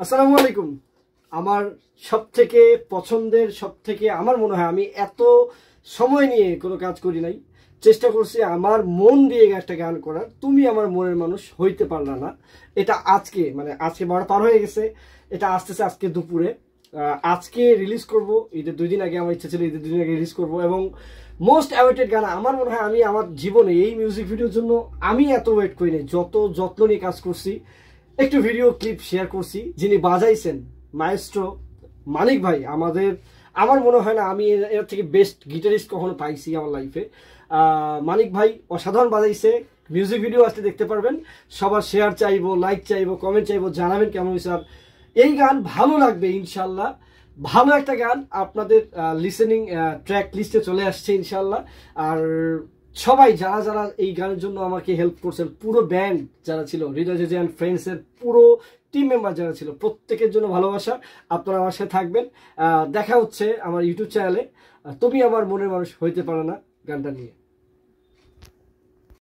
আসসালামু আলাইকুম। আমার সবথেকে পছন্দের সবথেকে আমার মনে হয় আমি এত সময় নিয়ে কোনো কাজ করি নাই। চেষ্টা করছি আমার মন দিয়ে একটা গান করার। তুমি আমার মনের মানুষ হইতে পারলা না। এটা আজকে আজকে 12 পার হয়ে গেছে। এটা আসতেছে আজকে দুপুরে। আজকে রিলিজ করব। ঈদের 2 দিন আগে আমার ইচ্ছা ছিল ঈদের 2 দিন আগে রিলিজ করব এবং মোস্ট অ্যাওয়েটেড গান আমার মনে হয় আমি আমার জীবনে এই মিউজিক ভিডিওর জন্য আমি এত ওয়েট করি নাই। যত যত্ন নিয়ে কাজ করছি। একটু ভিডিও ক্লিপ শেয়ার করছি। যিনি বাজাইছেন মাইস্ট্রো মানিক ভাই, আমার মনে হয় না আমি এর থেকে বেস্ট গিটারিস্ট কখনো পাইছি আমার লাইফে। মানিক ভাই অসাধারণ বাজাইছে। মিউজিক ভিডিও আসলে দেখতে পারবেন। সবার শেয়ার চাইবো, লাইক চাইবো, কমেন্ট চাইবো, জানাবেন কেমন হয়েছে। আর এই গান ভালো লাগবে ইনশাল্লাহ। ভালো একটা গান আপনাদের লিসেনিং ট্র্যাক লিস্টে চলে আসছে ইনশাল্লাহ। আর সবাই যারা যারা এই গানের জন্য আমাকে হেল্প করছেন, পুরো ব্যান্ড যারা ছিল, হৃদয় জেজে অ্যান্ড ফ্রেন্ডসের পুরো টিম মেম্বার যারা ছিল, প্রত্যেকের জন্য ভালোবাসা। আপনারা আমার সাথে থাকবেন। দেখা হচ্ছে আমার ইউটিউব চ্যানেলে তুমি আমার মনের মানুষ হইতে পারে না গানটা নিয়ে।